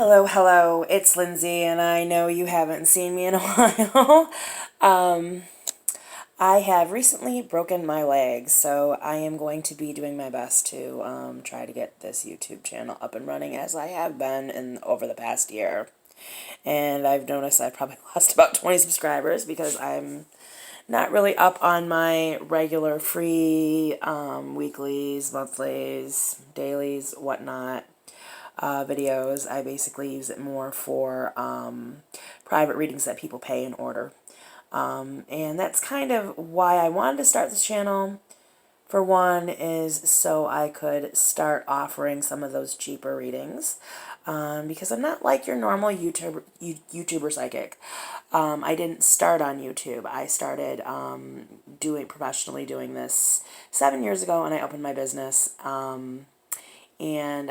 Hello, it's Lindsay, and I know you haven't seen me in a while. um, I have recently broken my leg, so I am going to be doing my best to try to get this YouTube channel up and running as I have been over the past year. And I've noticed I've probably lost about 20 subscribers because I'm not really up on my regular free weeklies, monthlies, dailies, whatnot videos. I basically use it more for private readings that people pay and order. And that's kind of why I wanted to start this channel. For one, is so I could start offering some of those cheaper readings. Because I'm not like your normal YouTuber psychic. I didn't start on YouTube. I started professionally doing this 7 years ago, and I opened my business. And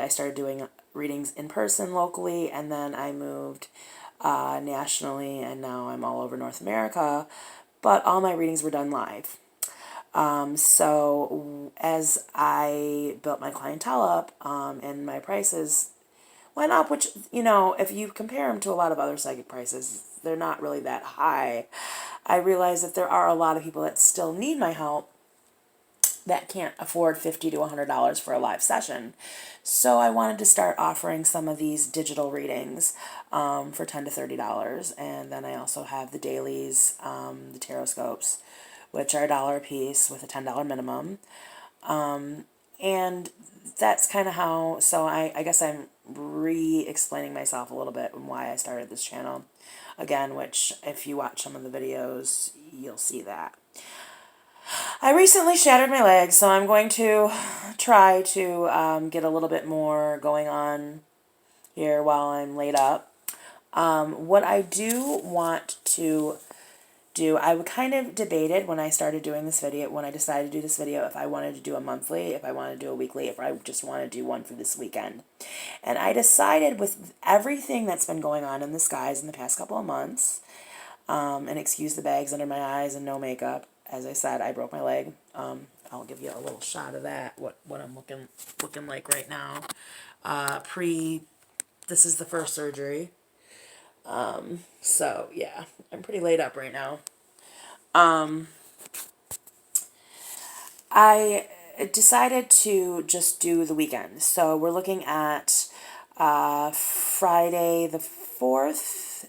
I started doing readings in person locally, and then I moved nationally, and now I'm all over North America, but all my readings were done live. So as I built my clientele up, and my prices went up, which, if you compare them to a lot of other psychic prices, they're not really that high. I realized that there are a lot of people that still need my help that can't afford $50 to $100 for a live session. So I wanted to start offering some of these digital readings for $10 to $30. And then I also have the dailies, the tarot scopes, which are $1 a piece with a $10 minimum. And that's kind of how, so I guess I'm re-explaining myself a little bit and why I started this channel. Again, which if you watch some of the videos, you'll see that. I recently shattered my leg, so I'm going to try to get a little bit more going on here while I'm laid up. What I do want to do, I kind of debated when I started doing this video, when I decided to do this video, if I wanted to do a monthly, if I wanted to do a weekly, if I just want to do one for this weekend. And I decided with everything that's been going on in the skies in the past couple of months, and excuse the bags under my eyes and no makeup. As I said, I broke my leg. I'll give you a little shot of that, what I'm looking like right now. This is the first surgery. So, yeah, I'm pretty laid up right now. I decided to just do the weekend. So we're looking at Friday the 4th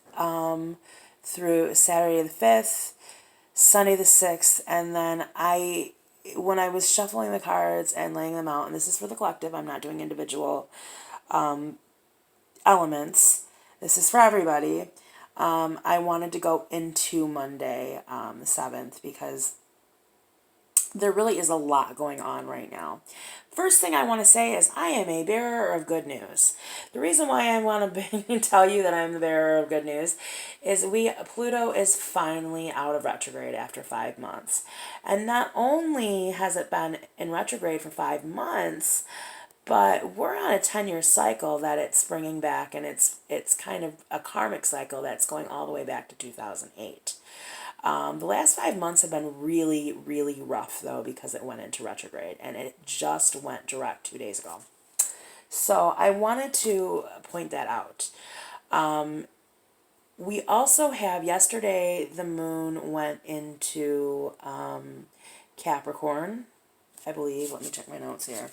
through Saturday the 5th, Sunday the 6th, and then when I was shuffling the cards and laying them out, and this is for the collective, I'm not doing individual elements, this is for everybody, I wanted to go into Monday, the 7th, because there really is a lot going on right now. First thing I want to say is I am a bearer of good news. The reason why I want to tell you that I'm the bearer of good news is Pluto is finally out of retrograde after 5 months. And not only has it been in retrograde for 5 months, but we're on a 10-year cycle that it's bringing back, and it's kind of a karmic cycle that's going all the way back to 2008. The last 5 months have been really, really rough, though, because it went into retrograde, and it just went direct 2 days ago. So I wanted to point that out. We also have, yesterday, the moon went into Capricorn, I believe. Let me check my notes here.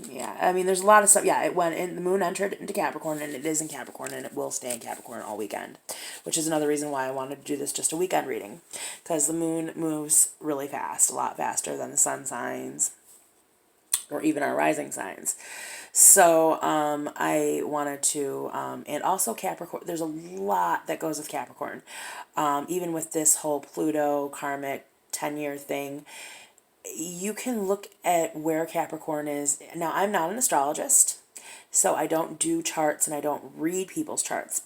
Yeah, I mean, there's a lot of stuff. Yeah, it went in, the moon entered into Capricorn, and it is in Capricorn, and it will stay in Capricorn all weekend, which is another reason why I wanted to do this just a weekend reading, because the moon moves really fast, a lot faster than the sun signs or even our rising signs. So I wanted to, and also Capricorn, there's a lot that goes with Capricorn. Even with this whole Pluto karmic 10-year thing, you can look at where Capricorn is. Now, I'm not an astrologist, so I don't do charts and I don't read people's charts,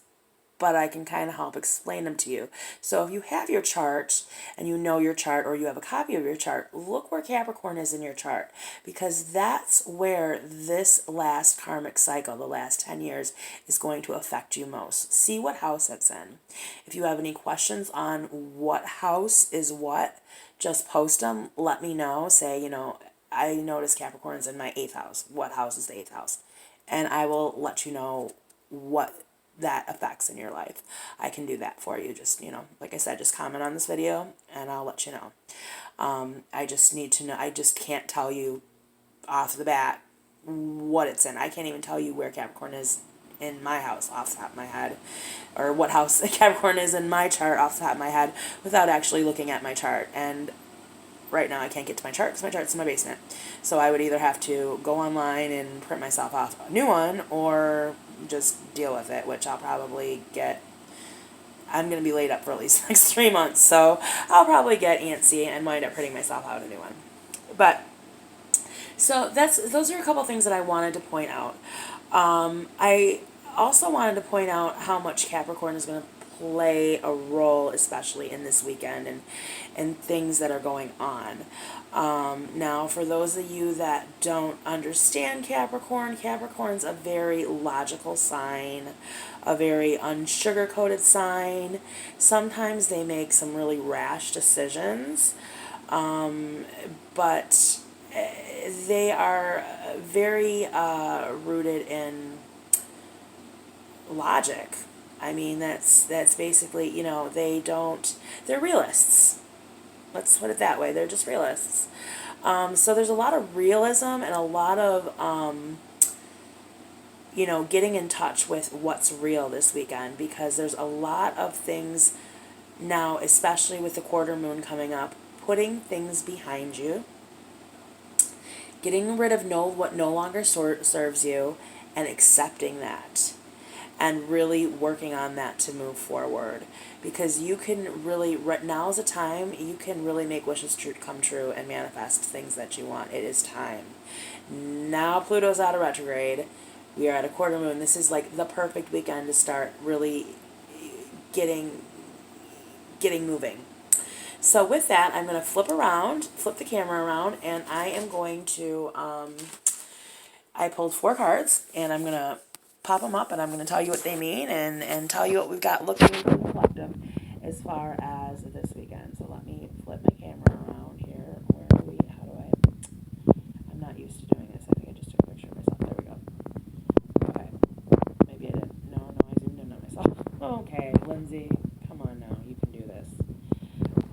but I can kind of help explain them to you. So if you have your chart and you know your chart, or you have a copy of your chart, look where Capricorn is in your chart, because that's where this last karmic cycle, the last 10 years, is going to affect you most. See what house it's in. If you have any questions on what house is what, just post them. Let me know. Say, I noticed Capricorn's in my 8th house. What house is the 8th house? and I will let you know what that affects in your life. I can do that for you. Just, like I said, just comment on this video and I'll let you know. I just need to know. I just can't tell you off the bat what it's in. I can't even tell you where Capricorn is in my house off the top of my head, or what house Capricorn is in my chart off the top of my head without actually looking at my chart. And right now I can't get to my chart because my chart's in my basement. So I would either have to go online and print myself off a new one or just deal with it, which I'll probably get. I'm going to be laid up for at least the next 3 months, so I'll probably get antsy and wind up printing myself out a new one. But so those are a couple things that I wanted to point out. I also wanted to point out how much Capricorn is going to play a role, especially in this weekend and things that are going on. Now, for those of you that don't understand Capricorn, Capricorn's a very logical sign, a very unsugar-coated sign. Sometimes they make some really rash decisions, but they are very rooted in logic. I mean, that's basically, they're realists. Let's put it that way. They're just realists. So there's a lot of realism and a lot of, getting in touch with what's real this weekend, because there's a lot of things now, especially with the quarter moon coming up, putting things behind you, getting rid of what no longer serves you, and accepting that, and really working on that to move forward. Because you can really, now is a time you can really make wishes come true and manifest things that you want. It is time. Now Pluto's out of retrograde. We are at a quarter moon. This is like the perfect weekend to start really getting moving. So with that, I'm going to flip the camera around, and I am going to, I pulled 4 cards, and I'm going to pop them up, and I'm going to tell you what they mean and tell you what we've got looking for the collective as far as this weekend. So let me flip my camera around here. Where are we? How do I'm not used to doing this. I think I just took a picture of myself. There we go. Okay. Maybe I didn't. No, I zoomed in on myself. Okay, Lindsay, come on now. You can do this.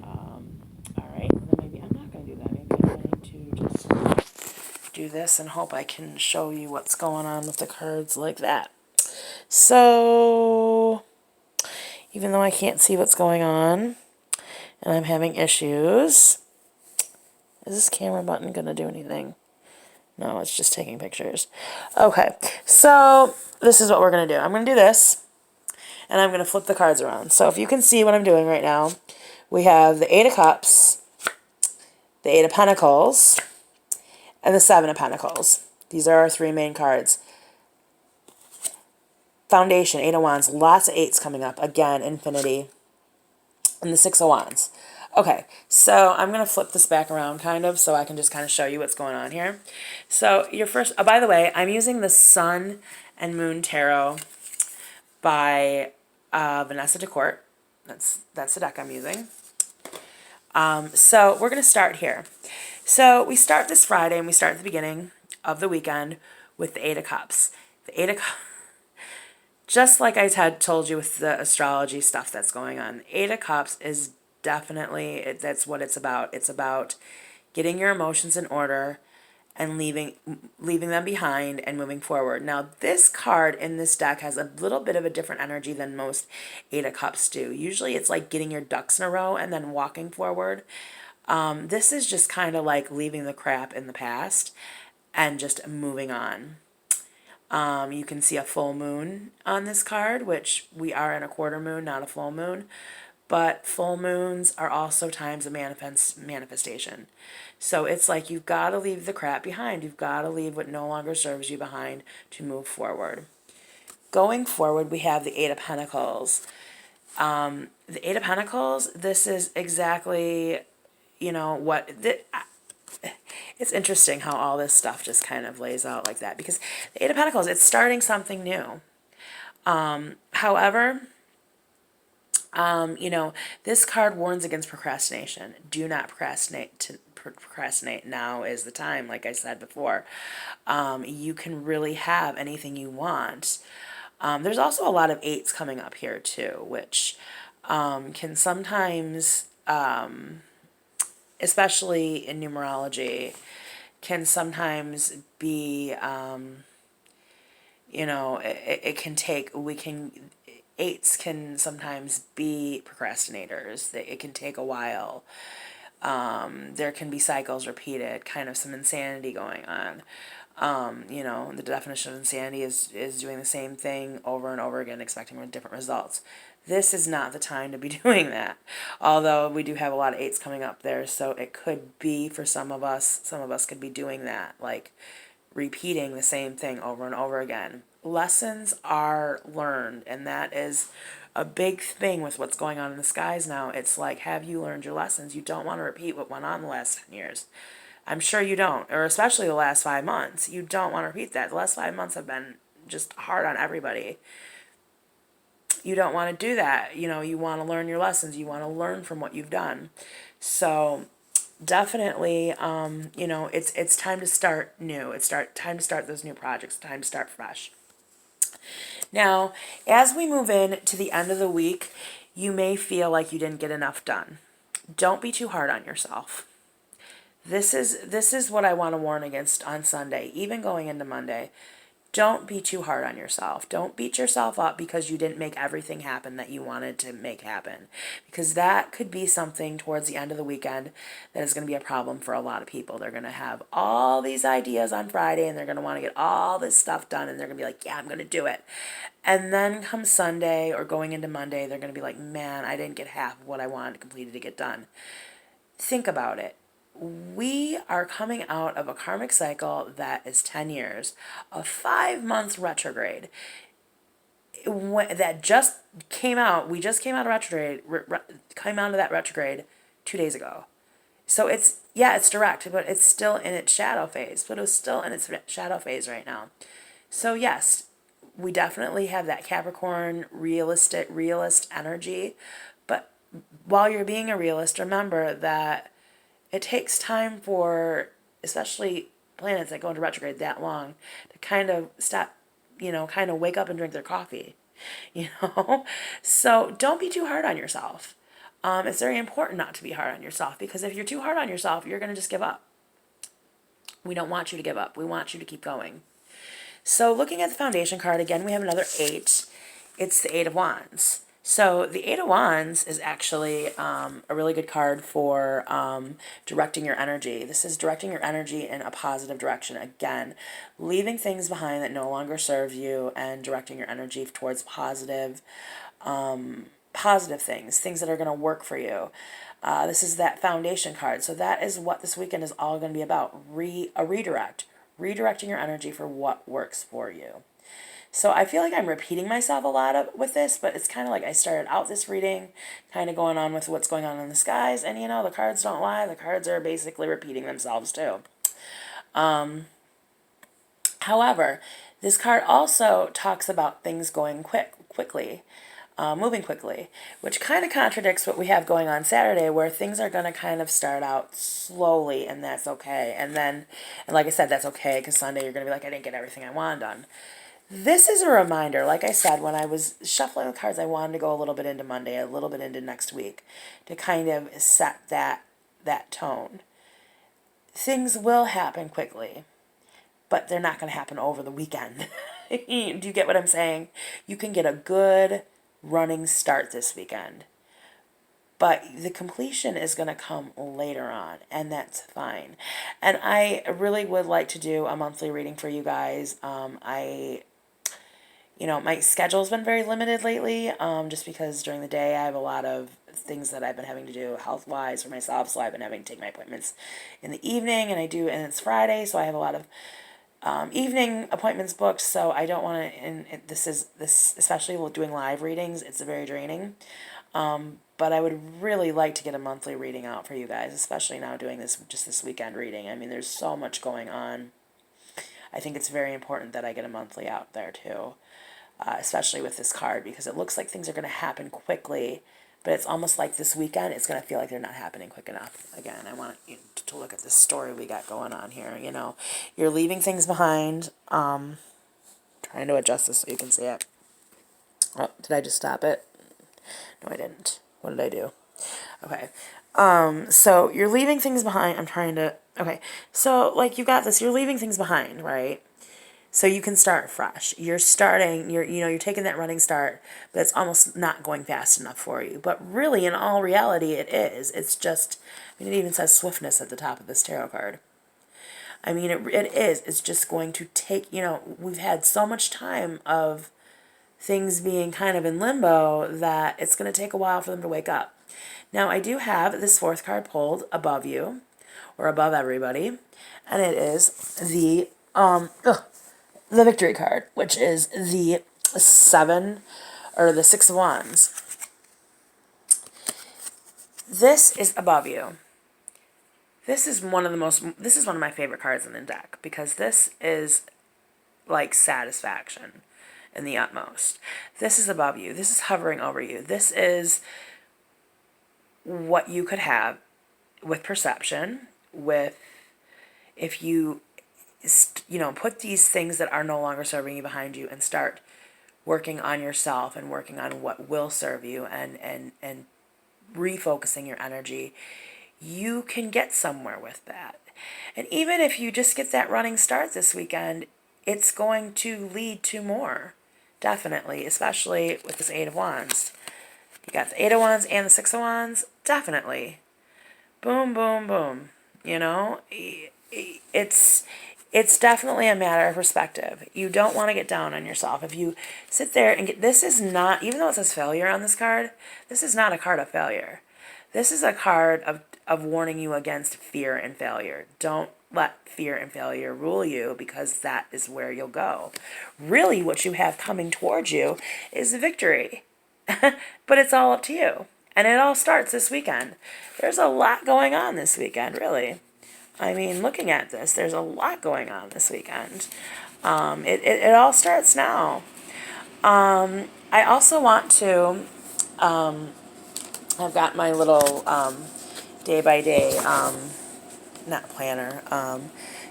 All right. Then maybe I'm not going to do that. Maybe I'm going to just do this and hope I can show you what's going on with the cards like that. So, even though I can't see what's going on and I'm having issues, is this camera button going to do anything? No, it's just taking pictures. Okay, so this is what we're going to do. I'm going to do this, and I'm going to flip the cards around. So if you can see what I'm doing right now, we have the 8 of Cups, the 8 of Pentacles, and the 7 of Pentacles. These are our 3 main cards. Foundation, 8 of Wands, lots of 8s coming up. Again, infinity, and the 6 of Wands. Okay, so I'm going to flip this back around so I can just kind of show you what's going on here. So your first, by the way, I'm using the Sun and Moon Tarot by Vanessa DeCourt. That's the deck I'm using. So we're going to start here. So we start this Friday, and we start at the beginning of the weekend with the 8 of Cups. The 8 of Cups, just like I had told you with the astrology stuff that's going on, the 8 of Cups is definitely, that's what it's about. It's about getting your emotions in order and leaving them behind and moving forward. Now, this card in this deck has a little bit of a different energy than most 8 of Cups do. Usually it's like getting your ducks in a row and then walking forward. This is just kind of like leaving the crap in the past and just moving on. You can see a full moon on this card, which we are in a quarter moon, not a full moon. But full moons are also times of manifestation. So it's like you've got to leave the crap behind. You've got to leave what no longer serves you behind to move forward. Going forward, we have the 8 of Pentacles. The 8 of Pentacles, this is exactly, what... It's interesting how all this stuff just kind of lays out like that. Because the 8 of Pentacles, it's starting something new. However... this card warns against procrastination. Do not procrastinate procrastinate, now is the time, like I said before. You can really have anything you want. There's also a lot of eights coming up here too, which can sometimes, especially in numerology, can sometimes be, it can take, eights can sometimes be procrastinators. It can take a while. There can be cycles repeated, kind of some insanity going on. The definition of insanity is doing the same thing over and over again, expecting different results. This is not the time to be doing that. Although we do have a lot of eights coming up there, so it could be for some of us could be doing that, like repeating the same thing over and over again. Lessons are learned, and that is a big thing with what's going on in the skies now. It's like, have you learned your lessons? You don't want to repeat what went on the last 10 years. I'm sure you don't, or especially the last 5 months. You don't want to repeat that. The last 5 months have been just hard on everybody. You don't want to do that. You want to learn your lessons. You want to learn from what you've done. So definitely, it's time to start new. It's time to start those new projects. Time to start fresh. Now, as we move in to the end of the week, you may feel like you didn't get enough done. Don't be too hard on yourself. This is what I want to warn against on Sunday, even going into Monday. Don't be too hard on yourself. Don't beat yourself up because you didn't make everything happen that you wanted to make happen. Because that could be something towards the end of the weekend that is going to be a problem for a lot of people. They're going to have all these ideas on Friday and they're going to want to get all this stuff done and they're going to be like, yeah, I'm going to do it. And then come Sunday or going into Monday, they're going to be like, man, I didn't get half of what I wanted completed to get done. Think about it. We are coming out of a karmic cycle that is 10 years, a 5 month retrograde that just came out. We just came out of retrograde, came out of that retrograde 2 days ago. So it's direct, but it's still in its shadow phase. But it's still in its shadow phase right now. So yes, we definitely have that Capricorn realist energy. But while you're being a realist, remember that it takes time for, especially planets that go into retrograde that long, to kind of stop, kind of wake up and drink their coffee, So don't be too hard on yourself. It's very important not to be hard on yourself, because if you're too hard on yourself, you're going to just give up. We don't want you to give up. We want you to keep going. So looking at the foundation card, again, we have another 8. It's the 8 of Wands. So the 8 of Wands is actually a really good card for directing your energy. This is directing your energy in a positive direction. Again, leaving things behind that no longer serve you and directing your energy towards positive things that are going to work for you. This is that foundation card. So that is what this weekend is all going to be about. A redirect. Redirecting your energy for what works for you. So I feel like I'm repeating myself a lot with this, but it's kind of like I started out this reading kind of going on with what's going on in the skies, and the cards don't lie. The cards are basically repeating themselves too. However, this card also talks about things going quickly, moving quickly, which kind of contradicts what we have going on Saturday, where things are going to kind of start out slowly, and that's okay. And like I said, that's okay, because Sunday you're going to be like, I didn't get everything I wanted done. This is a reminder, like I said, when I was shuffling the cards, I wanted to go a little bit into Monday, a little bit into next week, to kind of set that tone. Things will happen quickly, but they're not going to happen over the weekend. Do you get what I'm saying? You can get a good running start this weekend, but the completion is going to come later on, and that's fine. And I really would like to do a monthly reading for you guys. My schedule's been very limited lately, just because during the day I have a lot of things that I've been having to do health-wise for myself, so I've been having to take my appointments in the evening, and it's Friday, so I have a lot of evening appointments booked, so I don't want to, and this, especially with doing live readings, it's very draining, but I would really like to get a monthly reading out for you guys, especially now doing this weekend reading. I mean, there's so much going on. I think it's very important that I get a monthly out there too. Especially with this card, because it looks like things are going to happen quickly, but it's almost like this weekend, it's going to feel like they're not happening quick enough. Again, I want you to look at this story we got going on here. You know, you're leaving things behind. Trying to adjust this so you can see it. Oh, did I just stop it? No, I didn't. What did I do? Okay. So you're leaving things behind. I'm trying to, okay. So like you got this, you're leaving things behind, right? So you can start fresh. You're starting, you're taking that running start, but it's almost not going fast enough for you. But really, in all reality, it is. It's just, I mean, it even says swiftness at the top of this tarot card. I mean, it is. It's just going to take, we've had so much time of things being kind of in limbo that it's going to take a while for them to wake up. Now, I do have this fourth card pulled above you, or above everybody, and it is the victory card, which is the the 6 of Wands. This is above you. This is one of my favorite cards in the deck, because this is like satisfaction in the utmost. This is above you. This is hovering over you. This is what you could have with perception, with if you put these things that are no longer serving you behind you and start working on yourself and working on what will serve you and refocusing your energy, you can get somewhere with that. And even if you just get that running start this weekend, it's going to lead to more. Definitely, especially with this 8 of Wands. You got the 8 of Wands and the 6 of Wands. Definitely. Boom, boom, boom. It's definitely a matter of perspective. You don't want to get down on yourself. If you sit there and this is not, even though it says failure on this card, this is not a card of failure. This is a card of warning you against fear and failure. Don't let fear and failure rule you, because that is where you'll go. Really, what you have coming towards you is victory. But it's all up to you. And it all starts this weekend. There's a lot going on this weekend, really. I mean, looking at this, there's a lot going on this weekend. It all starts now. I also want to, I've got my little day-by-day, not planner,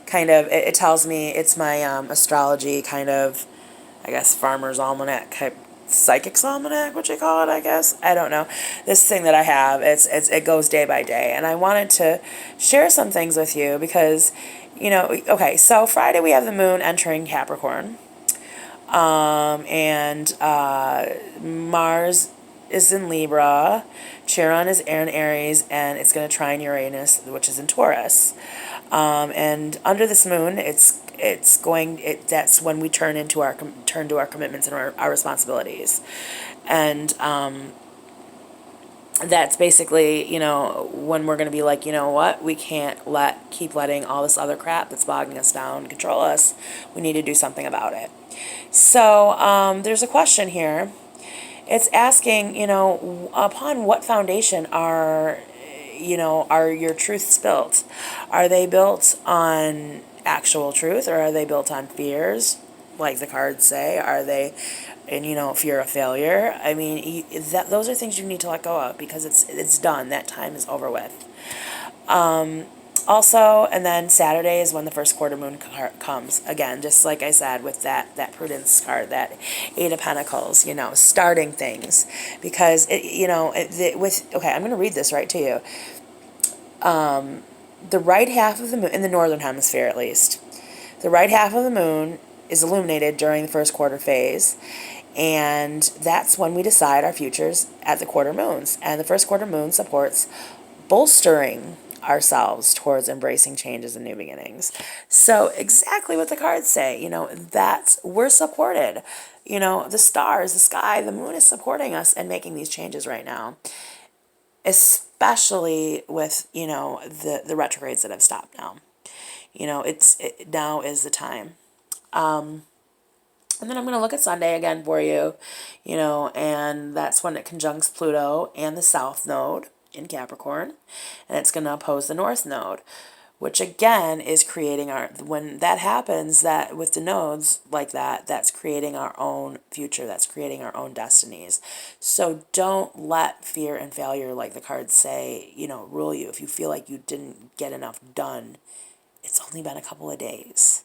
kind of, it tells me, it's my astrology kind of, I guess, farmer's almanac type, psychic's almanac, what you call it, I guess. I don't know. This thing that I have, it goes day by day, and I wanted to share some things with you because, okay, so Friday we have the moon entering Capricorn, and Mars is in Libra, Chiron is in Aries, and it's going to trine Uranus, which is in Taurus. And under this moon, that's when we turn to our commitments and our responsibilities, and that's basically when we're going to be like, what, we can't keep letting all this other crap that's bogging us down control us. We need to do something about it. So there's a question here. It's asking, upon what foundation are your truths built? Are they built on actual truth, or are they built on fears, like the cards say? Are they in fear of failure? I mean, those are things you need to let go of, because it's done. That time is over with. Also, and then Saturday is when the first quarter moon comes. Again, just like I said with that prudence card, that 8 of Pentacles, starting things. Because, okay, I'm going to read this right to you. The right half of the moon, in the northern hemisphere at least, the right half of the moon is illuminated during the first quarter phase. And that's when we decide our futures at the quarter moons. And the first quarter moon supports bolstering ourselves towards embracing changes and new beginnings. So exactly what the cards say, that's, we're supported. The stars, the sky, the moon is supporting us and making these changes right now. Especially with, the retrogrades that have stopped now. Now is the time. And then I'm going to look at Sunday again for you, and that's when it conjuncts Pluto and the South Node in Capricorn, and it's going to oppose the North Node, which again is creating when that happens, that with the nodes like that, that's creating our own future, that's creating our own destinies. So don't let fear and failure, like the cards say, rule you. If you feel like you didn't get enough done, it's only been a couple of days.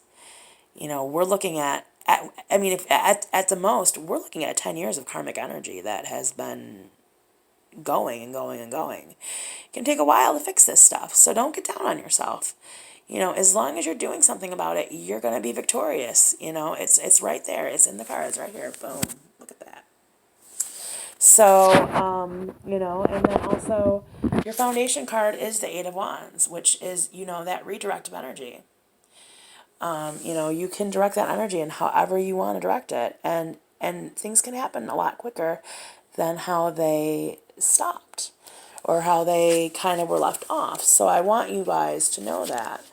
We're looking at the most, we're looking at 10 years of karmic energy that has been going and going and going. It can take a while to fix this stuff, so don't get down on yourself. As long as you're doing something about it, you're going to be victorious. It's right there. It's in the cards right here. Boom. Look at that. So, and then also your foundation card is the Eight of Wands, which is, that redirective energy. You can direct that energy in however you want to direct it, and things can happen a lot quicker than how they stopped or how they kind of were left off. So I want you guys to know that.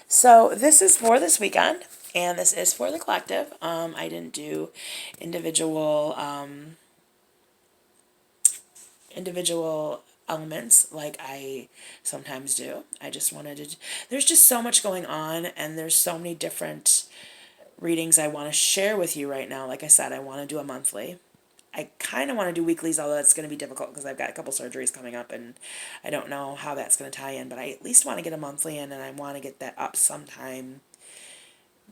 So this is for this weekend, and this is for the collective. I didn't do individual elements like I sometimes do. I just wanted to, there's just so much going on, and there's so many different readings I want to share with you right now. Like I said, I want to do a monthly. I kind of want to do weeklies, although that's going to be difficult because I've got a couple surgeries coming up and I don't know how that's going to tie in, but I at least want to get a monthly in, and I want to get that up sometime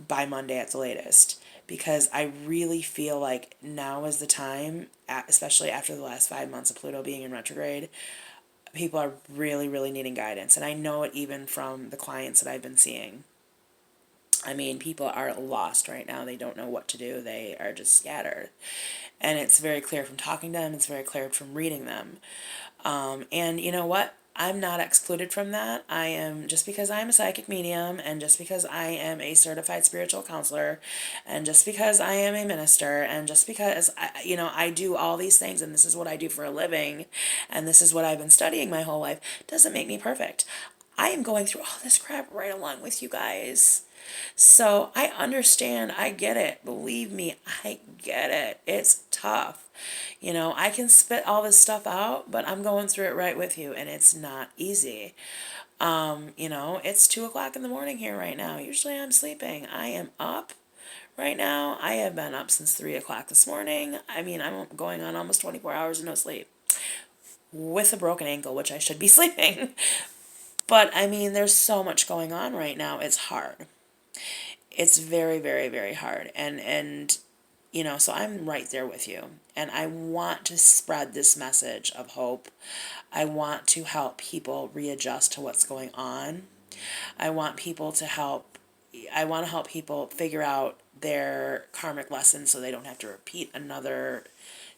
by Monday at the latest, because I really feel like now is the time, especially after the last 5 months of Pluto being in retrograde, people are really, really needing guidance. And I know it even from the clients that I've been seeing. I mean, people are lost right now. They don't know what to do. They are just scattered. And it's very clear from talking to them. It's very clear from reading them. And you know what? I'm not excluded from that. I am, just because I'm a psychic medium, and just because I am a certified spiritual counselor, and just because I am a minister, and just because I do all these things, and this is what I do for a living, and this is what I've been studying my whole life, doesn't make me perfect. I am going through all this crap right along with you guys. So I understand. I get it. Believe me, I get it. It's tough. I can spit all this stuff out, but I'm going through it right with you, and it's not easy. It's 2 o'clock in the morning here right now. Usually I'm sleeping. I am up right now. I have been up since 3 o'clock this morning. I mean, I'm going on almost 24 hours of no sleep with a broken ankle, which I should be sleeping. But I mean, there's so much going on right now. It's hard. It's very, very, very hard. And so I'm right there with you. And I want to spread this message of hope. I want to help people readjust to what's going on. I want to help people figure out their karmic lessons so they don't have to repeat another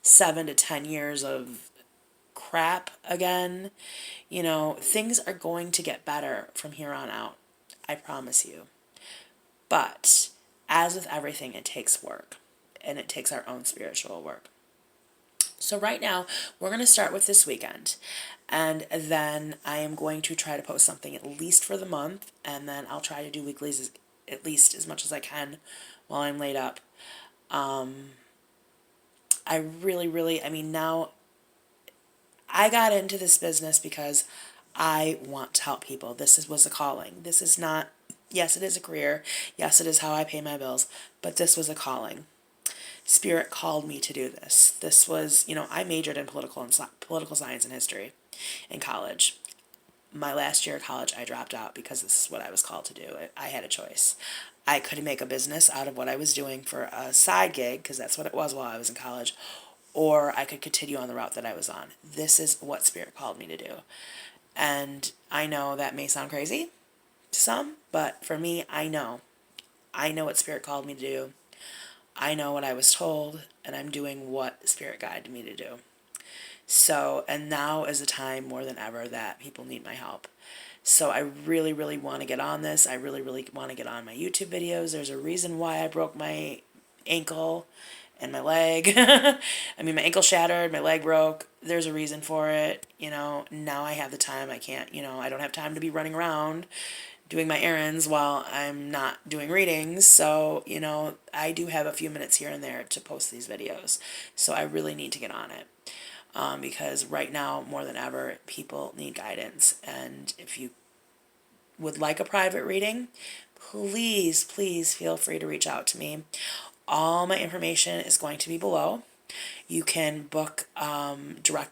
7 to 10 years of crap again. Things are going to get better from here on out. I promise you. But as with everything, it takes work, and it takes our own spiritual work. So right now, we're going to start with this weekend, and then I am going to try to post something at least for the month, and then I'll try to do weeklies at least as much as I can while I'm laid up. I mean, now I got into this business because I want to help people. Was a calling. This is not, yes, it is a career. Yes, it is how I pay my bills, but this was a calling. Spirit called me to do this. This was, I majored in political science and history in college. My last year of college, I dropped out because this is what I was called to do. I had a choice. I could make a business out of what I was doing for a side gig, because that's what it was while I was in college, or I could continue on the route that I was on. This is what Spirit called me to do. And I know that may sound crazy to some, but for me, I know what Spirit called me to do. I know what I was told, and I'm doing what Spirit guided me to do. So, and now is the time more than ever that people need my help. So I really, really want to get on this. I really, really want to get on my YouTube videos. There's a reason why I broke my ankle and my leg. I mean, my ankle shattered, my leg broke. There's a reason for it. Now I have the time. I can't, I don't have time to be running around doing my errands while I'm not doing readings. So, I do have a few minutes here and there to post these videos. So I really need to get on it. Because right now, more than ever, people need guidance. And if you would like a private reading, please, please feel free to reach out to me. All my information is going to be below. You can book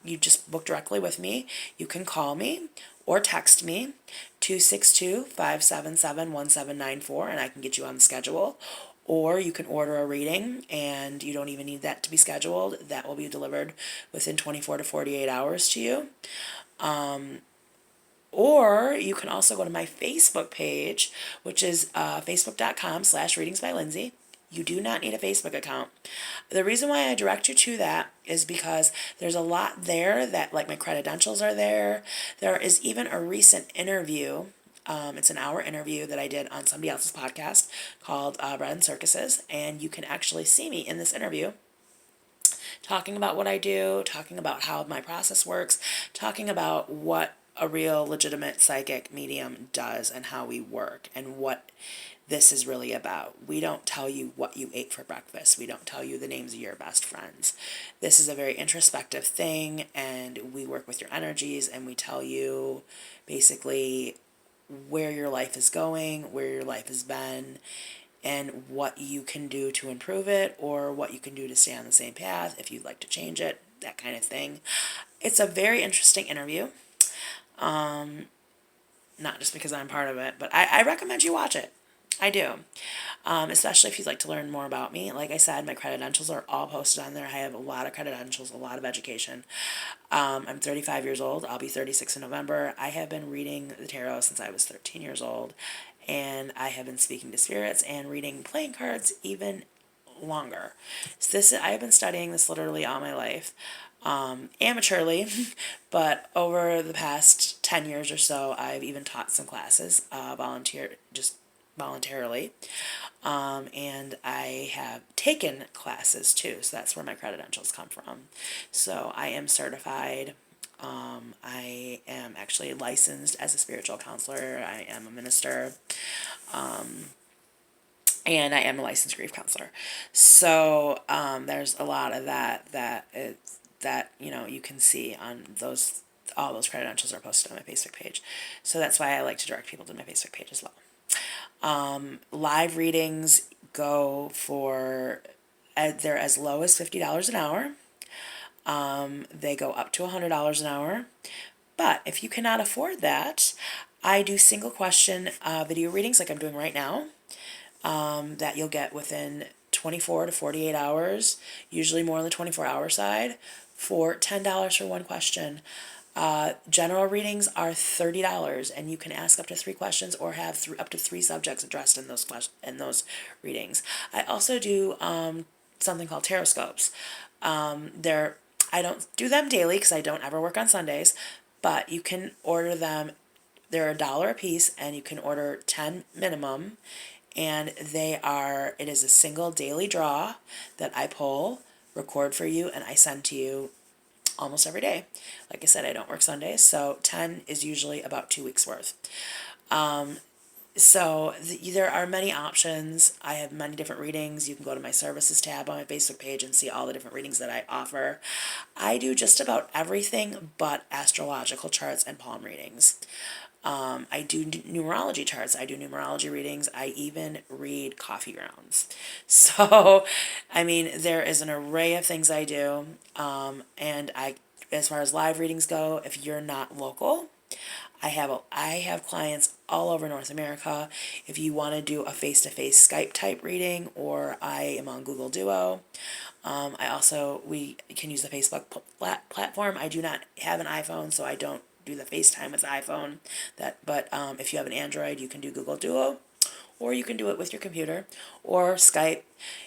you just book directly with me. You can call me or text me 262-577-1794 and I can get you on the schedule. Or you can order a reading and you don't even need that to be scheduled. That will be delivered within 24 to 48 hours to you. Or you can also go to my Facebook page, which is facebook.com/Readings by Lindsay. You do not need a Facebook account. The reason why I direct you to that is because there's a lot there that, like, my credentials are there. There is even a recent interview. It's an hour interview that I did on somebody else's podcast called Bread and Circuses, and you can actually see me in this interview talking about what I do, talking about how my process works, talking about what a real legitimate psychic medium does and how we work and what this is really about. We don't tell you what you ate for breakfast. We don't tell you the names of your best friends. This is a very introspective thing, and we work with your energies, and we tell you basically where your life is going, where your life has been, and what you can do to improve it, or what you can do to stay on the same path if you'd like to change it, that kind of thing. It's a very interesting interview. Not just because I'm part of it, but I recommend you watch it. I do. Especially if you'd like to learn more about me. Like I said, my credentials are all posted on there. I have a lot of credentials, a lot of education. I'm 35 years old. I'll be 36 in November. I have been reading the tarot since I was 13 years old, and I have been speaking to spirits and reading playing cards even longer. So I have been studying this literally all my life, amateurly, but over the past 10 years or so, I've even taught some classes, voluntarily, and I have taken classes too, so that's where my credentials come from. So I am certified. I am actually licensed as a spiritual counselor. I am a minister. And I am a licensed grief counselor. So there's a lot of that you can see on those. All those credentials are posted on my Facebook page. So that's why I like to direct people to my Facebook page as well. Live readings go for, they're as low as $50 an hour. They go up to $100 an hour. But if you cannot afford that, I do single question video readings like I'm doing right now, that you'll get within 24 to 48 hours, usually more on the 24-hour side, for $10 for one question. General readings are $30, and you can ask up to 3 questions or have up to 3 subjects addressed in those readings. I also do something called taroscopes. I don't do them daily because I don't ever work on Sundays, but you can order them. They're $1 a piece, and you can order 10 minimum. And it is a single daily draw that I pull, record for you, and I send to you almost every day. Like I said, I don't work Sundays, so 10 is usually about 2 weeks worth. There are many options. I have many different readings. You can go to my services tab on my Facebook page and see all the different readings that I offer. I do just about everything but astrological charts and palm readings. I do numerology charts. I do numerology readings. I even read coffee grounds. So, I mean, there is an array of things I do. As far as live readings go, if you're not local, I have clients all over North America. If you want to do a face-to-face Skype type reading, or I am on Google Duo. We can use the Facebook platform. I do not have an iPhone, so I don't do the FaceTime with the iPhone. But if you have an Android, you can do Google Duo, or you can do it with your computer, or Skype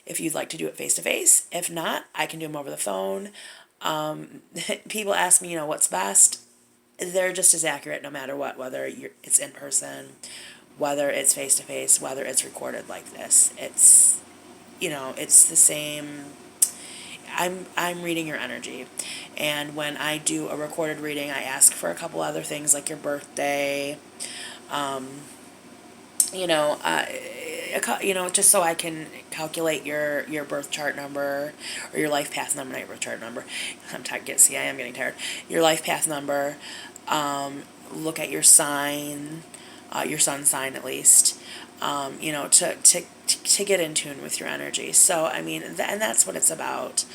if you'd like to do it face-to-face. If not, I can do them over the phone. People ask me, what's best. They're just as accurate no matter what, whether it's in person, whether it's face-to-face, whether it's recorded like this. It's the same. I'm reading your energy, and when I do a recorded reading, I ask for a couple other things like your birthday, just so I can calculate your birth chart number, or your life path number, not your birth chart number. I am getting tired. Your life path number. Look at your sign. your sun sign at least, you know, to get in tune with your energy. So, I mean, and that's what it's about.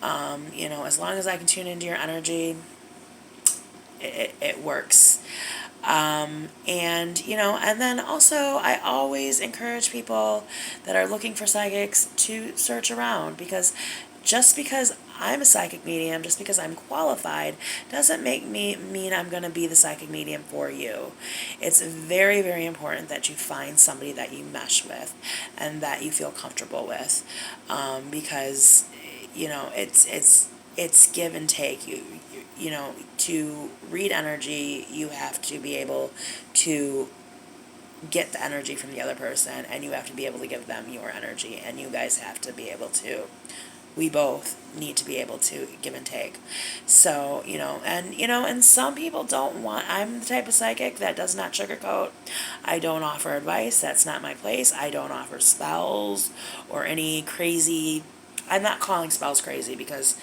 You know, as long as I can tune into your energy, it works. And, you know, and then also I always encourage people that are looking for psychics to search around, because just because I'm a psychic medium, just because I'm qualified, doesn't make me mean I'm going to be the psychic medium for you. It's very, very important that you find somebody that you mesh with and that you feel comfortable with, because, you know, it's give and take. You know, to read energy, you have to be able to get the energy from the other person, and you have to be able to give them your energy, and you guys have to be able to, we both need to be able to give and take. So, you know, and some people don't want, I'm the type of psychic that does not sugarcoat. I don't offer advice. That's not my place. I don't offer spells or any crazy, I'm not calling spells crazy, because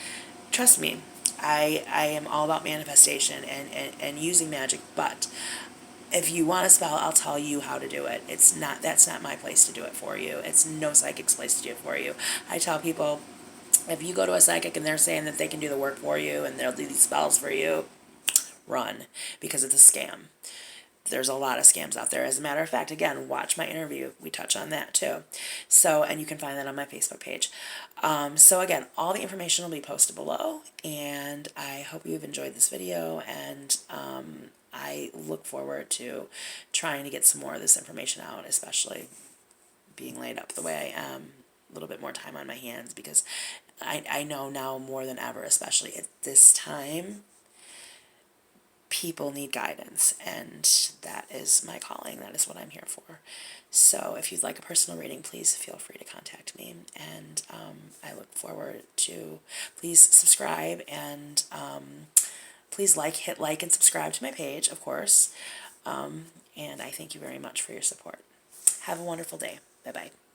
trust me, I am all about manifestation and using magic, but if you want a spell, I'll tell you how to do it. That's not my place to do it for you. It's no psychic's place to do it for you. I tell people, if you go to a psychic and they're saying that they can do the work for you and they'll do these spells for you, run, because it's a scam. There's a lot of scams out there. As a matter of fact, again, watch my interview. We touch on that too. So, and you can find that on my Facebook page. So again, all the information will be posted below, and I hope you've enjoyed this video, and I look forward to trying to get some more of this information out, especially being laid up the way I am, a little bit more time on my hands, because I know now more than ever, especially at this time, people need guidance, and that is my calling. That is what I'm here for. So if you'd like a personal reading, please feel free to contact me, and I look forward to, please subscribe, and please hit like and subscribe to my page, of course, and I thank you very much for your support. Have a wonderful day. Bye-bye.